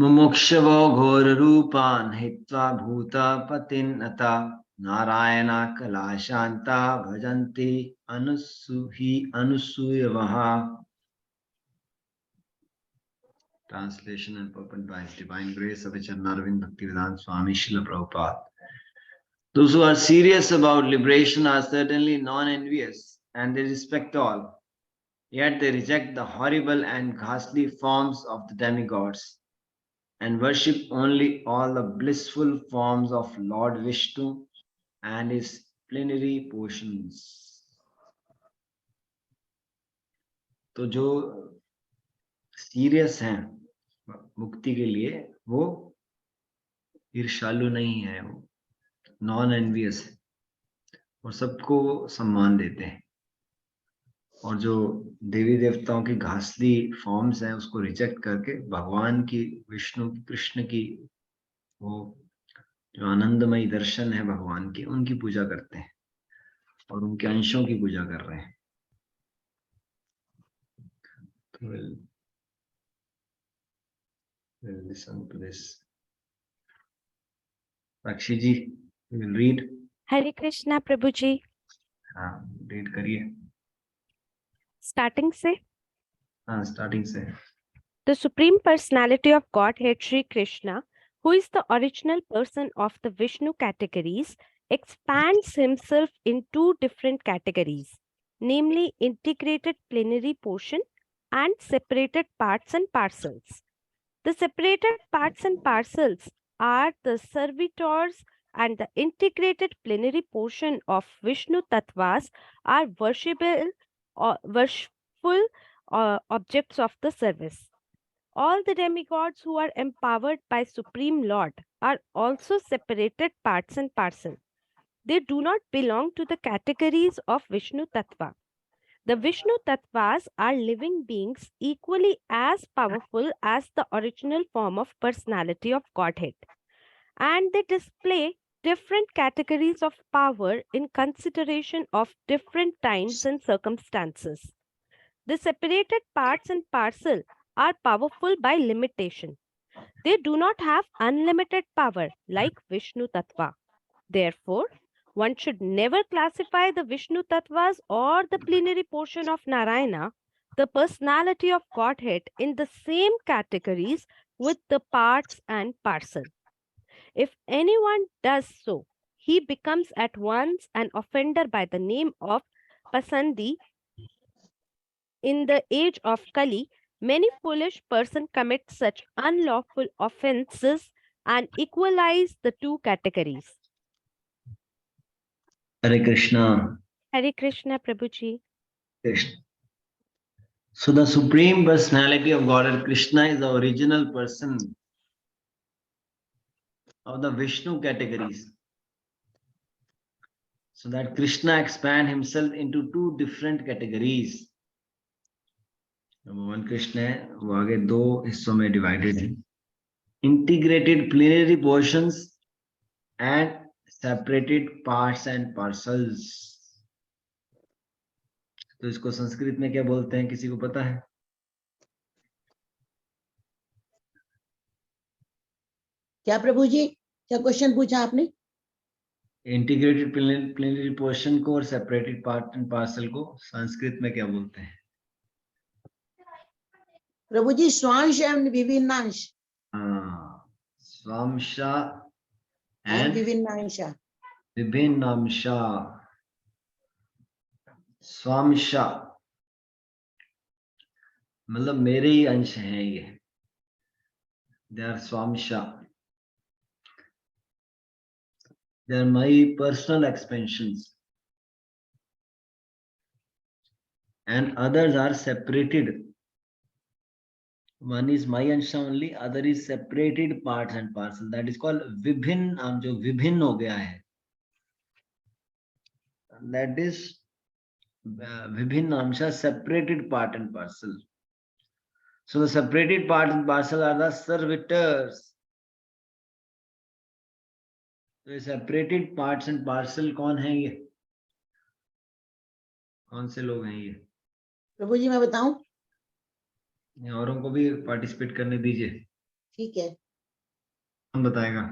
मुमुक्षवो घोर रूपान् हित्वा भूता पतिन्नता नारायणा कला शांता भजन्ति अनुसूयवः. Translation and purport by His Divine Grace of Charanarvind Bhaktivedanta Swami Srila Prabhupada. Those who are serious about liberation are certainly non-envious, and they respect all. Yet they reject the horrible and ghastly forms of the demigods and worship only all the blissful forms of Lord Vishnu and his plenary portions. तो जो serious हैं मुक्ति के लिए वो ईर्ष्यालु नहीं है, वो नॉन एनवियस है और सबको सम्मान देते हैं. और जो देवी देवताओं की घासली फॉर्म्स हैं उसको रिजेक्ट करके भगवान की, विष्णु की, कृष्ण की, वो जो आनंदमयी दर्शन है भगवान की, उनकी पूजा करते हैं और उनके अंशों की पूजा कर रहे हैं. तो we'll listen to this. Rakshi ji, you will read. Hare Krishna Prabhu ji. हाँ, read करिए. Starting से. हाँ, starting से. The Supreme Personality of Godhead Sri Krishna, who is the original person of the Vishnu categories, expands himself in two different categories, namely integrated plenary portion and separated parts and parcels. The separated parts and parcels are the servitors, and the integrated plenary portion of Vishnu Tattvas are worshipful objects of the service. All the demigods who are empowered by Supreme Lord are also separated parts and parcel. They do not belong to the categories of Vishnu Tattva. The Vishnu Tattvas are living beings equally as powerful as the original form of personality of Godhead, and they display different categories of power in consideration of different times and circumstances. The separated parts and parcel are powerful by limitation. They do not have unlimited power like Vishnu Tattva. Therefore, one should never classify the Vishnu Tattvas or the plenary portion of Narayana, the personality of Godhead, in the same categories with the parts and parcel. If anyone does so, he becomes at once an offender by the name of Pasandi. In the age of Kali, many foolish persons commit such unlawful offenses and equalize the two categories. Hare Krishna. Hare Krishna, Prabhuji. Krishna. So the Supreme Personality of Godhead Krishna is the original person of the Vishnu categories. So that Krishna expand himself into two different categories. भगवान कृष्ण है वो आगे दो हिस्सों में divided है, integrated plenary portions and separated parts and parcels. तो इसको संस्कृत में क्या बोलते हैं, किसी को पता है? क्या प्रभु जी, क्या क्वेश्चन पूछा आपने? इंटीग्रेटेड प्लेनरी पोर्शन को और सेपरेटेड पार्ट एंड पार्सल को संस्कृत में क्या बोलते हैं? प्रभु जी स्वांश एवं विभिन्नांश. हाँ, स्वांशा एंड विभिन्नांशा. विभिन्नांशा. स्वांशा मतलब मेरे ही अंश हैं ये, they are Swansha. They are my personal expansions, and others are separated. One is my ansha only, other is separated parts and parcel. That is called vibhin. जो विभिन्न हो गया है, that is vibhin amsha, separated part and parcel. So the separated part and parcel are the servitors. तो separated parts and parcel कौन है ये, कौन से लोग हैं ये? प्रभु जी मैं बताऊं? औरों को भी पार्टिसिपेट करने दीजिए. ठीक है। कौन बताएगा?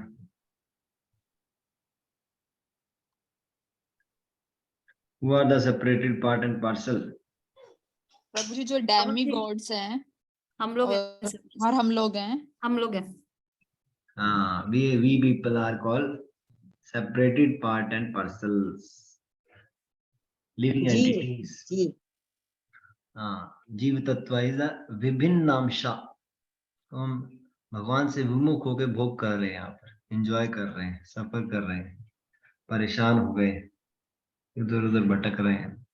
Who are the separated part and parcel? प्रभु जी जो डैमी गॉड्स हैं हम लोग और हम लोग हैं। हम लोग हैं। We people are called separated part and parcels, living जीव, entities. जीव, जीव तत्व इज विभिन्न अंशा। तो हम भगवान से विमुख होकर भोग कर रहे हैं, यहाँ पर एंजॉय कर रहे हैं, सफर कर रहे हैं, परेशान हो गए, इधर उधर भटक रहे हैं।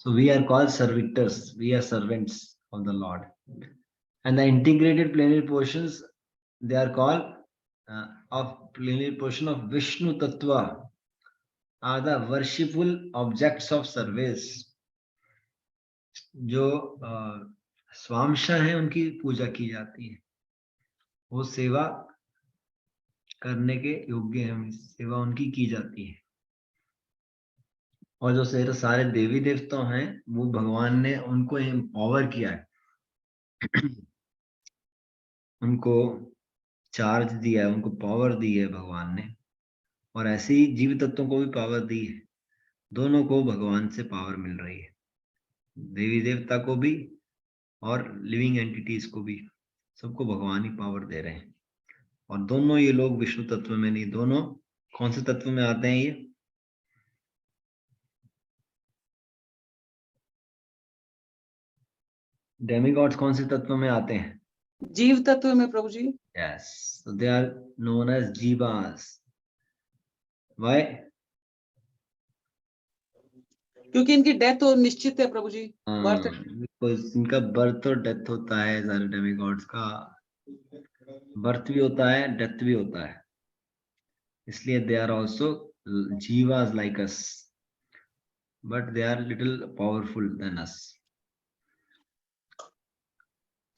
So we are called servitors, we are servants of the Lord. And the integrated plenary portions, they are called of plenary portion of Vishnu Tattva, are the worshipful objects of service. जो स्वांश है उनकी पूजा की जाती है, वो सेवा करने के योग्य है, सेवा उनकी की जाती है। और जो सारे देवी देवता हैं वो भगवान ने उनको एम्पावर किया है, उनको चार्ज दिया है, उनको पावर दी है भगवान ने। और ऐसे ही जीव तत्वों को भी पावर दी है, दोनों को भगवान से पावर मिल रही है, देवी देवता को भी और लिविंग एंटिटीज को भी, सबको भगवान ही पावर दे रहे हैं। और दोनों ये लोग विष्णु तत्व में नहीं, दोनों कौन से तत्व में आते हैं? ये डेमिगॉड्स कौन से तत्व में आते हैं? जीव तत्व में प्रभु जी। Yes, so they are known as jivas. Why? क्योंकि इनकी डेथ तो निश्चित है प्रभु जी। birth- because इनका बर्थ और डेथ होता है, सारे डेमिगॉड्स का बर्थ भी होता है, डेथ भी होता है, इसलिए they are also jivas like us, but they are little powerful than us.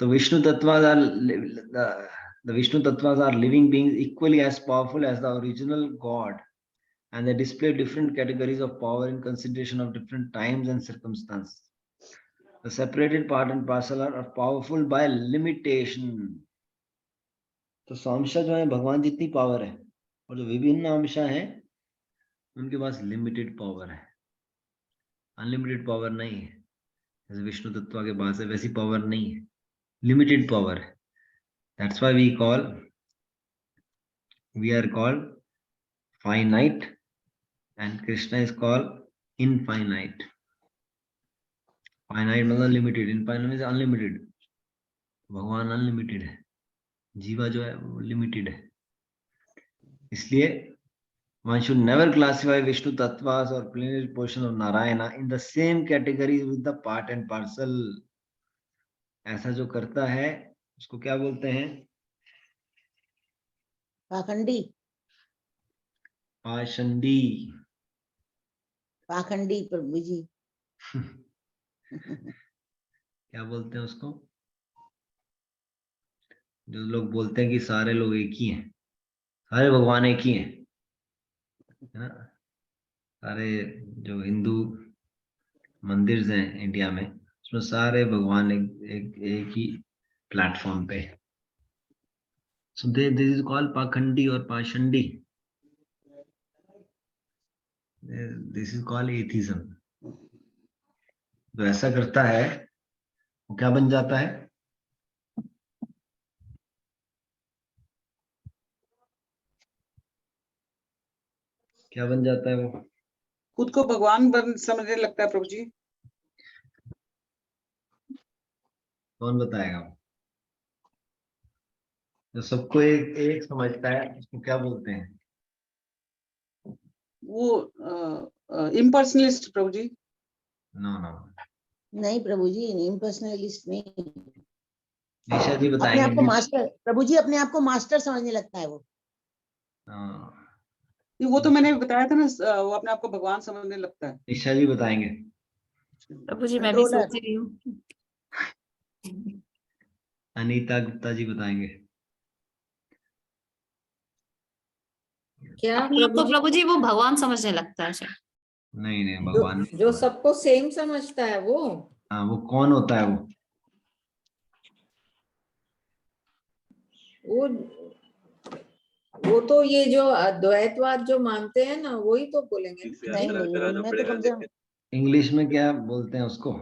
The Vishnu Tattvas are the Vishnu Tattvas are living beings equally as powerful as the original God, and they display different categories of power in consideration of different times and circumstances. The separated part and parcel are powerful by limitation. तो स्वांशा जो है भगवान जितनी power है, और जो विभिन्न अंशा है उनके पास लिमिटेड पावर है, अनलिमिटेड पावर नहीं है। जैसे विष्णु तत्व के पास है वैसी पावर नहीं है, limited power. That's why we are called finite, and Krishna is called infinite. Finite मतलब limited, infinite is unlimited. भगवान अनलिमिटेड है, जीवा जो है वो लिमिटेड है। इसलिए one should never classify Vishnu Tattvas or plenary portion of Narayana in the same category with the part and parcel. ऐसा जो करता है उसको क्या बोलते हैं? पाखंडी, पाषंडी। पाखंडी प्रभु जी। क्या बोलते हैं उसको? जो लोग बोलते हैं कि सारे लोग एक ही हैं, सारे भगवान एक ही हैं, है ना? सारे जो हिंदू मंदिर हैं इंडिया में, उसमें सारे भगवान एक ही प्लेटफॉर्म पे। सो दिस इज कॉल्ड पाखंडी और पाषंडी। This is called atheism. जो ऐसा करता है वो क्या बन जाता है? क्या बन जाता है वो? खुद को भगवान समझने लगता है प्रभु जी। कौन बताएगा? जो सबको एक समझता है उसको क्या बोलते हैं? वो इम्पर्सनलिस्ट प्रभु जी। नो नो, नहीं प्रभु जी, इम्पर्सनलिस्ट नहीं। निशा जी अपने बताएंगे। आप को मास्टर, प्रभु जी अपने आप को मास्टर समझने लगता है वो। वो तो मैंने बताया था ना, वो अपने आप को भगवान समझने लगता है। निशा जी बताएंगे। प्रभु जी मैं भी कंट्रोलर। सोच रही हूँ। अनीता गुप्ता जी बताएंगे। क्या अपने आप को प्रभु जी वो भगवान समझने लगता है शायद। नहीं नहीं, भगवान जो सबको सेम समझता है वो। हाँ, वो कौन होता है वो? वो तो ये जो अद्वैतवाद जो मानते हैं ना, वही तो बोलेंगे ना। नहीं नहीं, उनमें तो कम से कम इंग्लिश में क्या बोलते हैं उसको?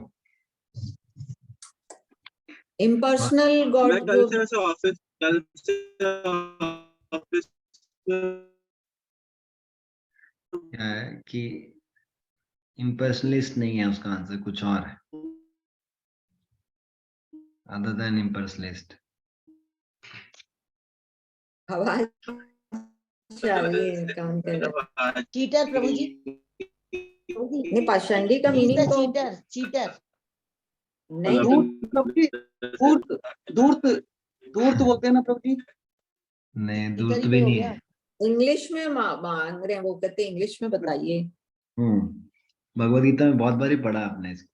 इम्पर्सनल गॉड जो क्या है कि इम्पर्सनलिस्ट नहीं है, उसका आंसर कुछ और है अदर देन इम्पर्सनलिस्ट। आवाज चाहिए काम कर रहा चीटर प्रभु जी। प्रभु जी, नहीं, पाषंडी का he is the मीनिंग तो cheater, cheater. नहीं। धूर्त प्रभु जी, धूर्त धूर्त धूर्त बोलते हैं ना प्रभु जी। नहीं, चीटर दूत ही भी तो हो नहीं गया। है। इंग्लिश में मांग रहे हैं, वो कहते हैं इंग्लिश में बताइए। भगवद गीता में बहुत बारी पढ़ा आपने इसको।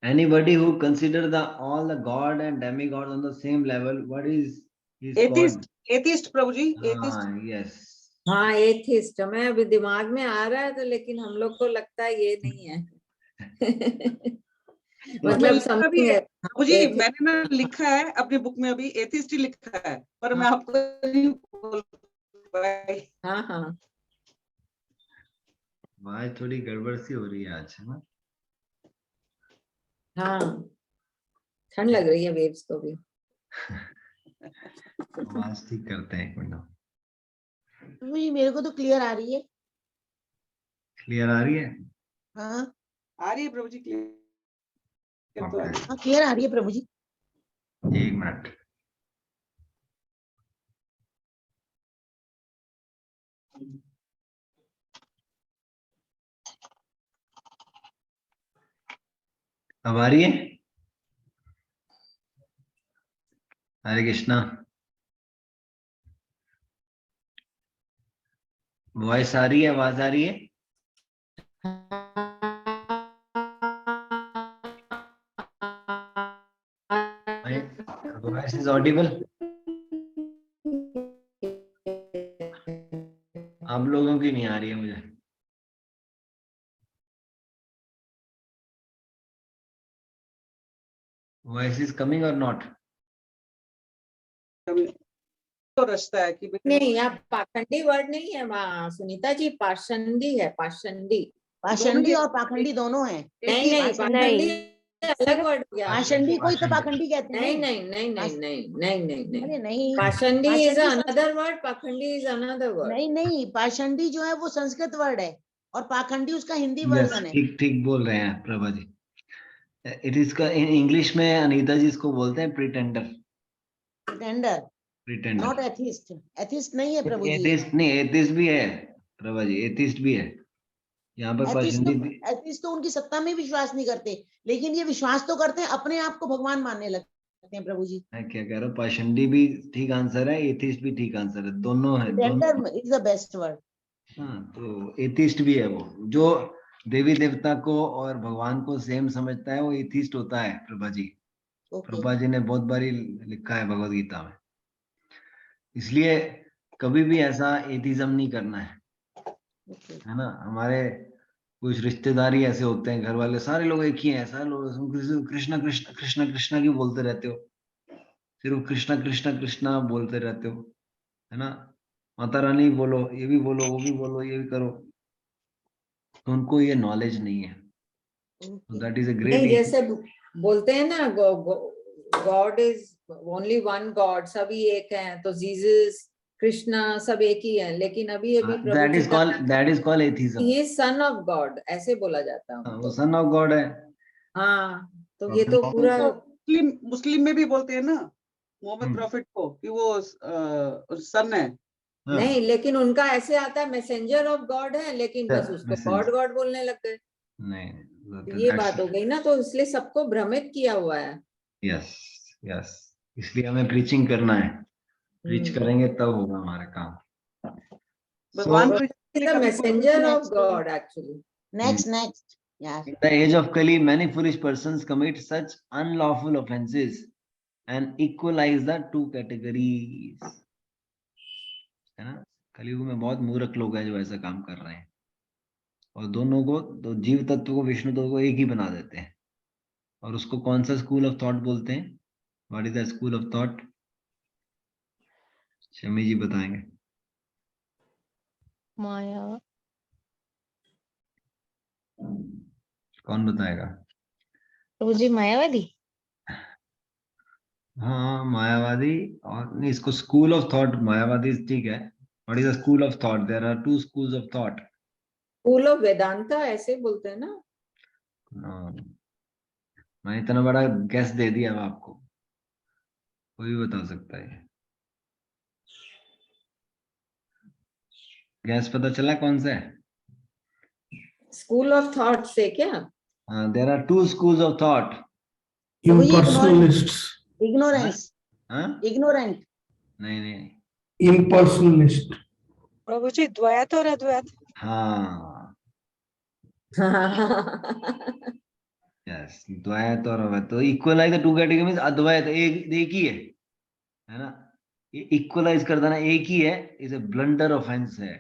Anybody who consider all the god and demigods on the same level, what is his atheist, god? Atheist प्रभु जी, एथिस्ट। हाँ, yes. हाँ, एथिस्ट मैं अभी दिमाग में आ रहा है तो, लेकिन हम लोग को लगता है ये नहीं है। मतलब समथिंग है। प्रभु जी मैंने ना लिखा है अपनी बुक में, अभी एथिस्ट ही लिखा है, पर मैं आपको नहीं बोल पाई। हाँ हाँ, आवाज थोड़ी गड़बड़ सी हो रही है आज, है ना? हाँ, ठंड लग रही है वेव्स को भी। आवाज ठीक करते हैं एक मिनट। प्रभु जी मेरे को तो क्लियर आ रही है। क्लियर आ रही है? हाँ आ रही है प्रभु जी, क्लियर तो आ रही है। हाँ, क्लियर आ रही है प्रभु जी। एक मिनट। अब आ रही है? हरे कृष्णा। वॉइस आ रही है, आवाज आ रही है? Voice is Audible? आप लोगों की नहीं आ रही है मुझे। वॉइस इज कमिंग और नॉट? तो रास्ता है कि नहीं, यहाँ पाखंडी वर्ड नहीं है सुनीता जी, पाषंडी है, पाषंडी। पाषंडी और पाखंडी दोनों हैं। नहीं नहीं, पाखंडी अलग वर्ड हो गया। पाषंडी को ही तो पाखंडी कहते हैं। नहीं नहीं नहीं नहीं नहीं नहीं नहीं अरे नहीं, नहीं, पाषंडी इज पाषंडी अनदर वर्ड, पाखंडी इज अनदर वर्ड। नहीं नहीं, पाषंडी जो है वो संस्कृत वर्ड है और पाखंडी उसका हिंदी यस, वर्जन है। ठीक ठीक बोल रहे हैं प्रभा जी। इट इज का इंग्लिश में अनीता जी इसको बोलते हैं pretender. Pretender, pretender, not atheist. Atheist नहीं है प्रभु जी। एथिस्ट नहीं, एथिस्ट भी है प्रभा जी, एथिस्ट भी है यहाँ पर। पाषंडी एथिस्ट तो उनकी सत्ता में विश्वास नहीं करते, लेकिन ये विश्वास तो करते हैं, अपने आप को भगवान मानने लगते हैं प्रभु जी। मैं क्या कह रहा हूँ, पाषंडी भी ठीक आंसर है, एथिस्ट भी ठीक आंसर है, दोनों है, दोनों। Pretender is the best word. हाँ, तो एथिस्ट भी है वो जो देवी देवता को और भगवान को सेम समझता है, वो एथिस्ट होता है प्रभा जी। प्रभा जी ने बहुत बारी लिखा है भगवद गीता में। इसलिए कभी भी ऐसा एथिज्म नहीं करना है ना। हमारे कुछ रिश्तेदारी ऐसे होते हैं, घर वाले सारे लोग एक ही हैं, सारे लोग कृष्णा कृष्णा कृष्णा कृष्णा क्यों बोलते रहते हो, सिर्फ कृष्णा कृष्णा कृष्णा बोलते रहते हो, है ना। माता रानी बोलो, ये भी बोलो, वो भी बोलो, ये भी करो, तो उनको ये नॉलेज नहीं है। दैट इज अ नहीं, ग्रेट। जैसे बोलते हैं ना, God is only one God, सभी एक हैं, तो जीसस कृष्णा सब एक ही है, लेकिन अभी अभी दैट इज कॉल्ड एथिज्म। ये सन ऑफ गॉड ऐसे बोला जाता है वो सन ऑफ गॉड है। हाँ, तो ये तो पूरा मुस्लिम में भी बोलते हैं ना मोहम्मद प्रॉफिट को कि वो सन है। नहीं, लेकिन उनका ऐसे आता है मैसेंजर ऑफ गॉड है, लेकिन बस उसको गॉड गॉड बोलने लग गए। नहीं, तो ये बात हो गई ना, तो इसलिए सबको भ्रमित किया हुआ है। यस यस, इसलिए हमें प्रीचिंग करना है, प्रीच करेंगे तब होगा हमारा काम। भगवान messenger of God actually. Next यार। In the age of Kali, many foolish persons commit such unlawful offences and equalize the two categories. है ना, कलयुग में बहुत मूर्ख लोग हैं जो ऐसा काम कर रहे हैं और दोनों को, तो जीव तत्व को विष्णु तत्व को एक ही बना देते हैं। और उसको कौन सा स्कूल ऑफ थॉट बोलते हैं? What is the school of thought? Shami जी बताएंगे. माया कौन बताएगा? प्रभु जी मायावादी. हाँ मायावादी. और नहीं, इसको स्कूल ऑफ थॉट मायावादी ठीक है. What is the school of thought? There are two schools of thought. School of Vedanta ऐसे बोलते हैं ना. मैं इतना बड़ा गैस दे दिया अब आपको, कोई भी बता सकता है. गैस पता चला कौन सा है? स्कूल ऑफ थॉट से क्या? There are two schools of thought. Impersonalists. Ignorance. हाँ Ignorant. नहीं नहीं. Impersonalist. प्रभु जी द्वैत और अद्वैत. हाँ यस, द्वैत और अद्वैत. तो equalise the two category means अद्वैत एक ही है ना. ये इक्वलाइज कर देना एक ही है, इज ए ब्लंडर ऑफेंस है,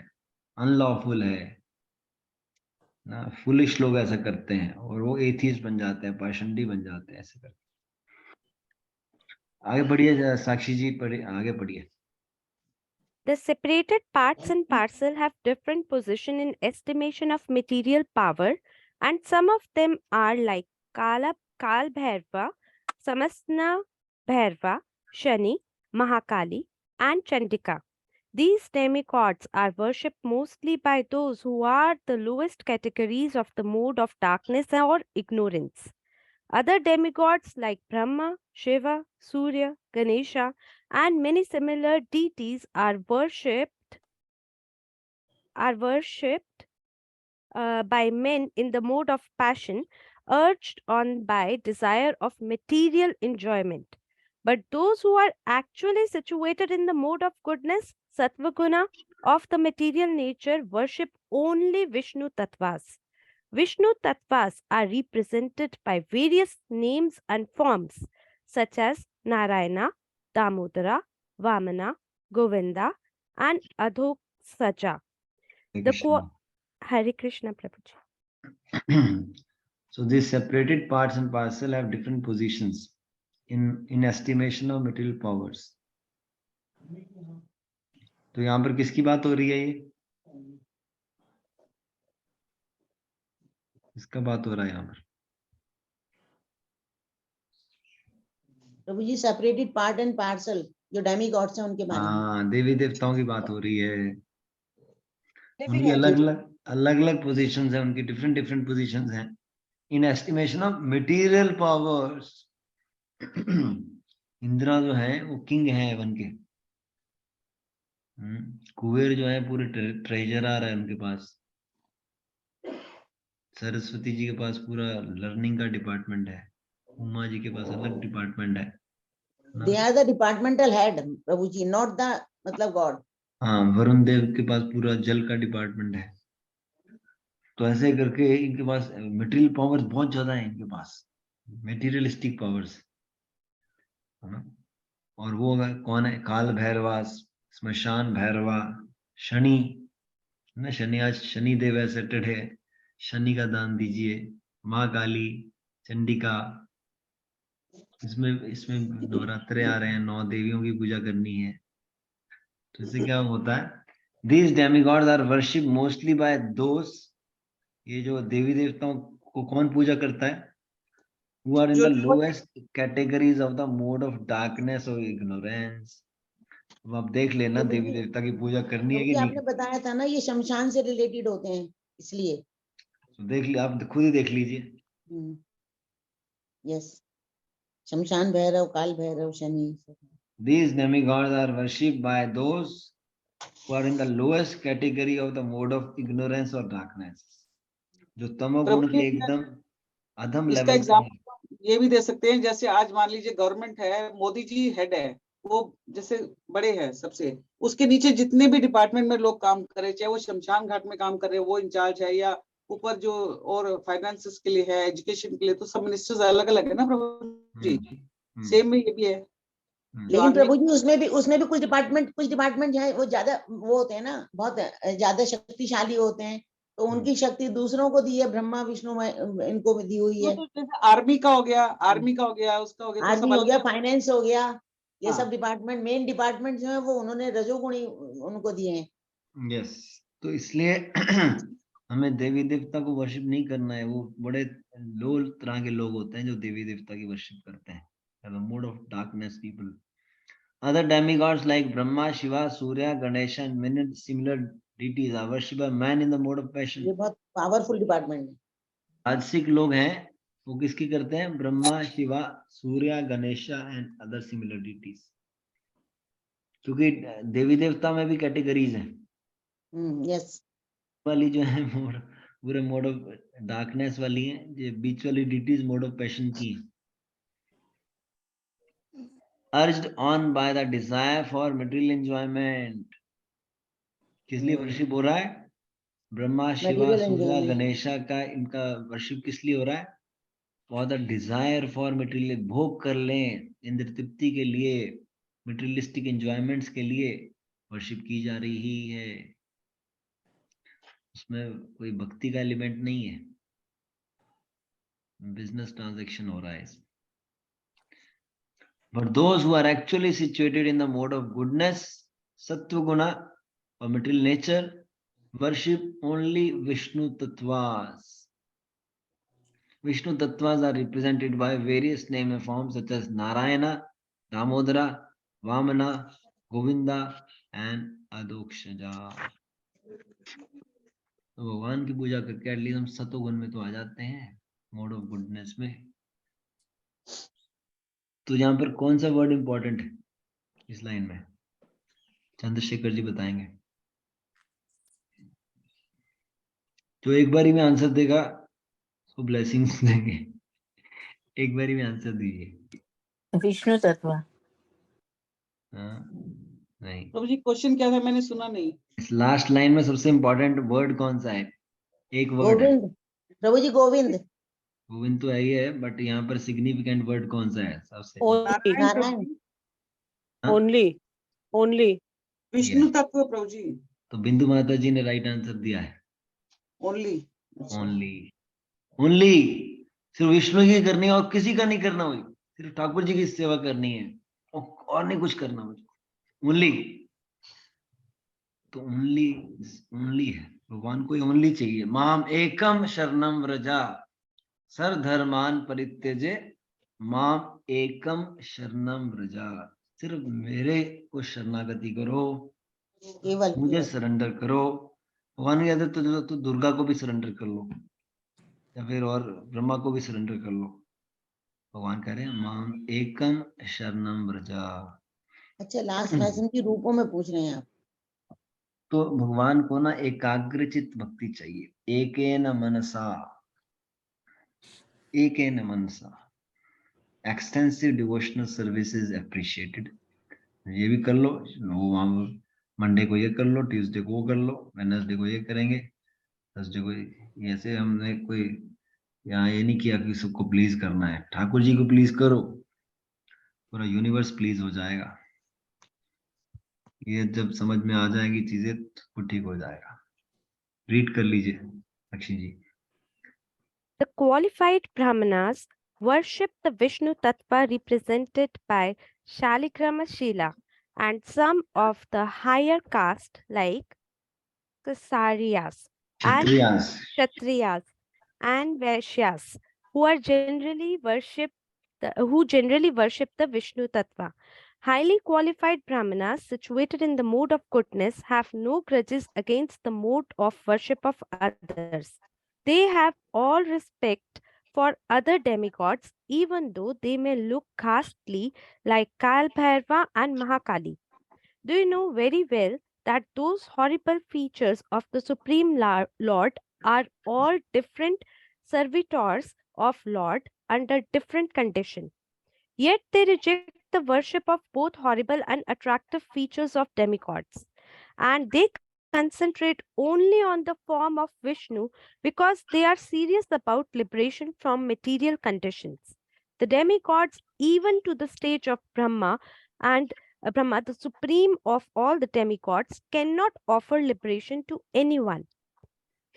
अनलॉफुल है ना. फुलिश लोग ऐसा करते हैं और वो एथियस्ट बन जाते हैं, पाषंडी बन जाते हैं ऐसे करके. आगे बढ़िए साक्षी जी, आगे बढ़िए. The separated parts and parcel have different position in estimation of material power, and some of them are like Kal Bhairava, Samasna Bhairava, Shani, Mahakali, and Chandika. These demigods are worshipped mostly by those who are the lowest categories of the mode of darkness or ignorance. Other demigods like Brahma, Shiva, Surya, Ganesha, and many similar deities are worshipped by men in the mode of passion, urged on by desire of material enjoyment. But those who are actually situated in the mode of goodness, Sattva-guna, of the material nature, worship only Vishnu Tattvas. Vishnu Tattvas are represented by various names and forms, such as Narayana, Damodara, Vamana, Govinda, and Adhosaja. Hare Krishna, Prabhuji. So these separated parts and parcel have different positions in estimation of material powers. तो यहाँ पर किसकी बात हो रही है? ये किसका बात हो रहा है यहाँ पर? प्रभु जी सेपरेटेड पार्ट एंड पार्सल जो डेमी गॉड्स हैं उनके बारे में. हाँ, देवी देवताओं की बात हो रही है. उनकी अलग अलग पोजीशंस हैं, उनकी डिफरेंट पोजीशंस हैं इन estimation of material powers. Indira जो है वो किंग है हेवन के. कुबेर जो है पूरे ट्रेजर आ रहा है उनके पास. सरस्वती जी के पास पूरा लर्निंग का डिपार्टमेंट है. उमा जी के पास अलग डिपार्टमेंट है. They are the departmental head, प्रभु जी, not the मतलब गॉड. हाँ, वरुण देव के पास पूरा जल का डिपार्टमेंट है. तो ऐसे करके इनके पास मटेरियल पावर्स बहुत ज्यादा है इनके पास, मटेरियलिस्टिक पावर्स है ना. और वो कौन है? काल भैरवा, स्मशान भैरवा, शनि ना. शनि आज शनि देव है, सैटरडे, शनि का दान दीजिए. माँ काली, चंडिका. इसमें नवरात्रे आ रहे हैं, 9 देवियों की पूजा करनी है. तो इससे क्या होता है? These demigods are worshipped mostly by those, ये जो देवी देवताओं को कौन पूजा करता है? Who are in the lowest categories of the mode of darkness or ignorance. अब आप देख लेना देवी देवता की पूजा करनी है कि नहीं. आपने बताया था ना ये शमशान से रिलेटेड होते हैं, इसलिए तो देख ली, आप खुद ही देख लीजिए. यस, शमशान भैरव, काल Bhairav, Shani. These demigods are worshipped by those who are in the lowest category of the mode of ignorance or darkness. जो तमोगुण के एकदम अधम इसका लेवल. एग्जाम्पल ये भी दे सकते हैं, जैसे आज मान लीजिए गवर्नमेंट है, मोदी जी हेड है, वो जैसे बड़े हैं सबसे, उसके नीचे जितने भी डिपार्टमेंट में लोग काम कर रहे, चाहे वो शमशान घाट में काम कर रहे हैं, वो इंचार्ज है, या ऊपर जो और फाइनेंसेस के लिए है, एजुकेशन के लिए, तो सब मिनिस्टर्स अलग अलग है ना प्रभु जी. सेम में ये भी है. लेकिन प्रभु जी उसमें भी कुछ डिपार्टमेंट जो है वो ज्यादा वो होते हैं ना, बहुत ज्यादा शक्तिशाली होते हैं, तो उनकी शक्ति दूसरों को दी है, ब्रह्मा विष्णु इनको भी दी हुई है। वो तो जैसे आर्मी का हो गया, आर्मी का हो गया, उसका हो गया, तो सब आर्मी हो गया, अलग-अलग फाइनेंस हो गया, ये हाँ। सब डिपार्टमेंट, मेन डिपार्टमेंट जो है वो उन्होंने रजोगुणी उनको दिए हैं। यस, तो इसलिए हमें देवी देवता को वर्शिप नहीं करना है। वो बड़े लो तरह के लोग होते हैं जो देवी देवता की वर्शिप करते हैं, mode of darkness people. Other demigods like Brahma, Shiva, Surya, Ganesha, and many similar deities are worshipped by man in the mode of passion. ये बहुत पावरफुल डिपार्टमेंट है। राजसिक लोग हैं, वो किसकी करते हैं? Brahma, Shiva, Surya, Ganesha and other similar deities. क्योंकि देवी देवता में भी कैटेगरीज हैं। यस, वाली जो है मोड, पूरे मोड ऑफ डार्कनेस वाली है, ये बीच वाली डीटीज मोड ऑफ पैशन की है। Urged on by the desire for material enjoyment. किस लिए वर्शिप हो रहा है? ब्रह्मा, शिवा, Material सूर्य, enjoyment. गणेशा का, इनका वर्शिप किस लिए हो रहा है? For the desire for material, भोग कर लें, इंद्र तृप्ति के लिए, मटेरियलिस्टिक एंजॉयमेंट्स के लिए वर्शिप की जा रही है। उसमें कोई भक्ति का एलिमेंट नहीं है, बिजनेस ट्रांजैक्शन हो रहा है इसमें। But those who are actually situated in the mode of goodness, sattva guna or material nature, worship only Vishnu tattvas. Vishnu tattvas are represented by various name and forms such as Narayana, Damodara, Vamana, Govinda and Adokshaja. तो भगवान की पूजा करके at least हम सतोगुण में तो आ जाते हैं, मोड ऑफ गुडनेस में। तो यहाँ पर कौन सा वर्ड इंपॉर्टेंट है इस लाइन में? चंद्रशेखर जी बताएंगे। जो एक बारी में आंसर देगा उसको ब्लेसिंग्स देंगे। एक बारी में आंसर दीजिए। विष्णु तत्व। हाँ, नहीं, प्रभु जी क्वेश्चन क्या था, मैंने सुना नहीं। इस लास्ट लाइन में सबसे इंपॉर्टेंट वर्ड कौन सा है? एक वर्ड है, गोविंद, प्रभु जी गोविंद, गोविंद तो है ही है, बट यहाँ पर सिग्निफिकेंट वर्ड कौन सा है सबसे? नारायण प्रभु नारायण, जी, हाँ? ओनली विष्णु तत्व प्रभु जी, तो बिंदु माता जी ने राइट आंसर दिया है, ओनली। ओनली। ओनली सिर्फ विष्णु की करनी है और किसी का नहीं करना, हुई सिर्फ ठाकुर जी की सेवा करनी है और नहीं कुछ करना मुझको। ओनली, तो ओनली, ओनली है, भगवान को ओनली चाहिए। माम एकम शरणम व्रजा सर्वधर्मान परित्यजे माम एकम शरणम व्रजा। सिर्फ मेरे को शरणागति करो, केवल मुझे सरेंडर करो। भगवान कहते तो दुर्गा को भी सरेंडर कर लो, या फिर और ब्रह्मा को भी सरेंडर कर लो। भगवान कह रहे हैं माम एकम शरणम व्रजा। अच्छा, लास्ट फैशन की रूपों में पूछ रहे हैं आप। तो भगवान को ना एकाग्रचित भक्ति चाहिए, एकेन मनसा, एकेन मनसा। Extensive devotional service is appreciated. ये भी कर लो, वो वहां मंडे को ये कर लो, ट्यूसडे को वो कर लो, वेडनेसडे को ये करेंगे, थर्सडे को ये। ऐसे हमने कोई यहाँ ये नहीं किया कि सबको प्लीज करना है। ठाकुर जी को प्लीज करो, पूरा यूनिवर्स प्लीज हो जाएगा। ये जब समझ में आ जाएंगी चीजें तो ठीक हो जाएगा। रीड कर लीजिए अक्षय जी। The qualified Brahmanas worship the Vishnu Tattva represented by Shaligrama Shila, and some of the higher caste like Kshatriyas and Kshatriyas. Kshatriyas and Vaishyas who generally worship the Vishnu Tattva. Highly qualified Brahmanas situated in the mode of goodness have no grudges against the mode of worship of others. They have all respect for other demigods, even though they may look ghastly like Kal Bhairava and Mahakali. Do you know very well that those horrible features of the Supreme Lord are all different servitors of Lord under different condition? Yet they reject the worship of both horrible and attractive features of demigods, and they concentrate only on the form of Vishnu because they are serious about liberation from material conditions. The demigods, even to the stage of Brahma, the supreme of all the demigods, cannot offer liberation to anyone.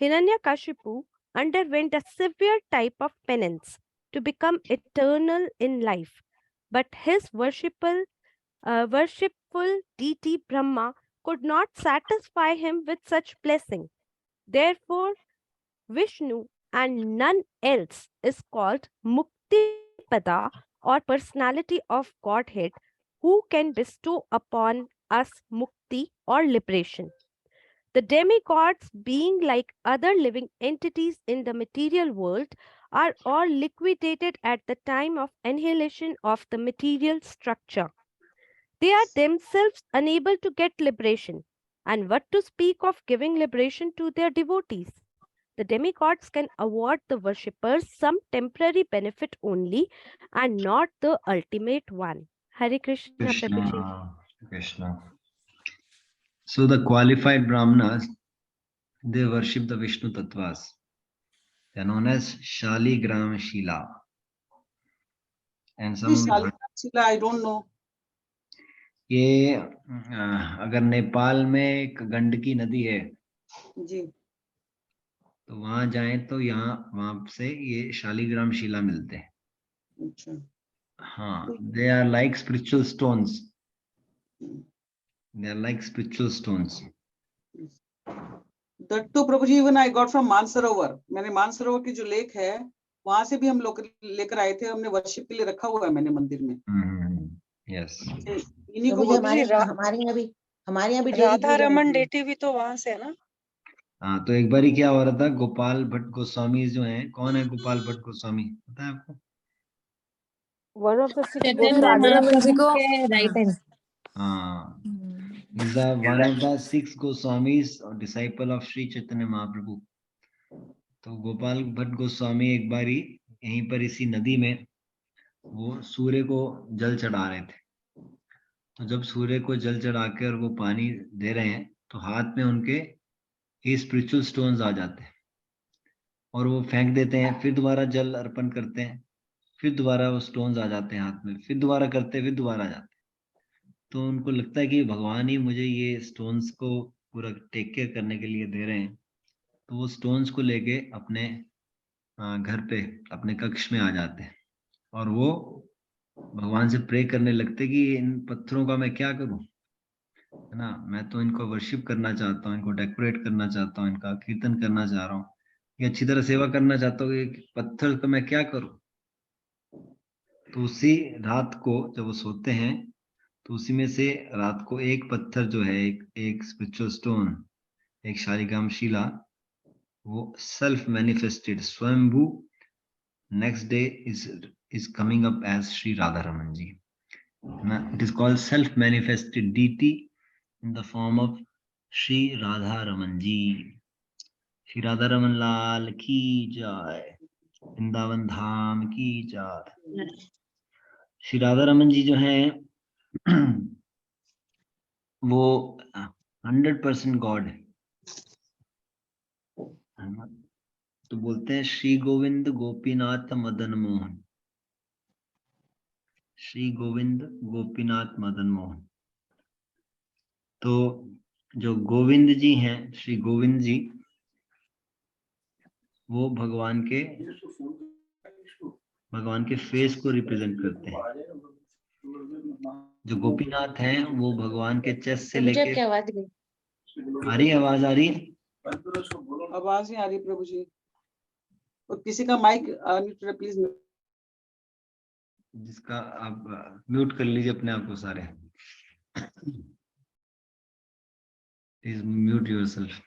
Hiranyakashipu underwent a severe type of penance to become eternal in life, but his worshipful deity Brahma could not satisfy him with such blessing. Therefore, Vishnu and none else is called Muktipada or personality of Godhead who can bestow upon us mukti or liberation. The demigods, being like other living entities in the material world, are all liquidated at the time of annihilation of the material structure. They are themselves unable to get liberation, and what to speak of giving liberation to their devotees? The demigods can award the worshippers some temporary benefit only and not the ultimate one. Hare Krishna, Prabhuji. Krishna, Krishna. So the qualified Brahmanas, they worship the Vishnu Tattvas. They are known as Shaligram Shila. And some This of the Shaligram Shila, I don't know. ये अगर नेपाल में एक गंडकी नदी है जी, तो वहां जाएं तो यहाँ वहां से ये शालिग्राम शिला मिलते हैं. अच्छा. हाँ, they are like spiritual stones. They are like spiritual stones. That too, Prabhuji, even I got from Mansarovar. मैंने मानसरोवर की जो लेक है वहां से भी हम लोग लेकर आए थे. हमने वर्शिप के लिए रखा हुआ है मैंने मंदिर में. Yes. इन्हीं को प्रभु जी, बोलते हैं. हमारे यहाँ भी डेली राधा पूजा रमन होती है। डेटी भी तो वहां से है ना? हाँ, तो एक बारी क्या हो रहा था, गोपाल भट्ट गोस्वामी जो हैं, कौन है गोपाल भट्ट गोस्वामी, पता है आपको? One of the six Chaitanya Goswamis. महाप्रभु के राइट हैंड. हाँ, is the one of the 6 Goswamis or disciple of Sri Chaitanya Mahaprabhu. तो गोपाल भट्ट गोस्वामी एक बारी यहीं पर इसी नदी में वो सूर्य को जल चढ़ा रहे थे. तो जब सूर्य को जल चढ़ा के और वो पानी दे रहे हैं तो हाथ में उनके ये स्पिरिचुअल स्टोन्स आ जाते हैं और वो फेंक देते हैं. फिर दोबारा जल अर्पण करते हैं, फिर दोबारा वो स्टोन्स आ जाते हैं हाथ में, फिर दोबारा करते हैं, फिर दोबारा आ जाते हैं. तो उनको लगता है कि भगवान ही मुझे ये स्टोन्स को पूरा टेक केयर करने के लिए दे रहे हैं. तो वो स्टोन्स को लेके अपने घर पे अपने कक्ष में आ जाते हैं और वो भगवान से प्रे करने लगते कि इन पत्थरों का मैं क्या करूं, है ना. मैं तो इनको वर्शिप करना चाहता हूँ, इनको डेकोरेट करना चाहता हूँ, इनका कीर्तन करना चाह रहा हूँ, ये अच्छी तरह सेवा करना चाहता हूँ, ये पत्थर का मैं क्या करूं. तो उसी रात को जब वो सोते हैं तो उसी में से रात को एक पत्थर जो है, एक स्पिरिचुअल स्टोन, एक शालिग्राम शिला, वो सेल्फ मैनिफेस्टेड स्वयंभू next day is coming up as Sri Radharaman ji. It is called self manifested deity in the form of Sri Radharaman ji. Sri Radharaman Lal ki jai, Vrindavan धाम की जय. श्री राधारमन जी जो हैं वो 100% God है ना. तो बोलते हैं श्री गोविंद गोपीनाथ मदन मोहन, श्री गोविंद गोपीनाथ मदन मोहन. तो जो गोविंद जी हैं, श्री गोविंद जी, वो भगवान के फेस को रिप्रेजेंट करते हैं. जो गोपीनाथ हैं वो भगवान के चेस्ट से लेके, आ रही आवाज, आ रही आवाज नहीं आ रही प्रभु जी. और किसी का माइक प्लीज. जिसका आप म्यूट कर लीजिए अपने आप को सारे. Please mute yourself.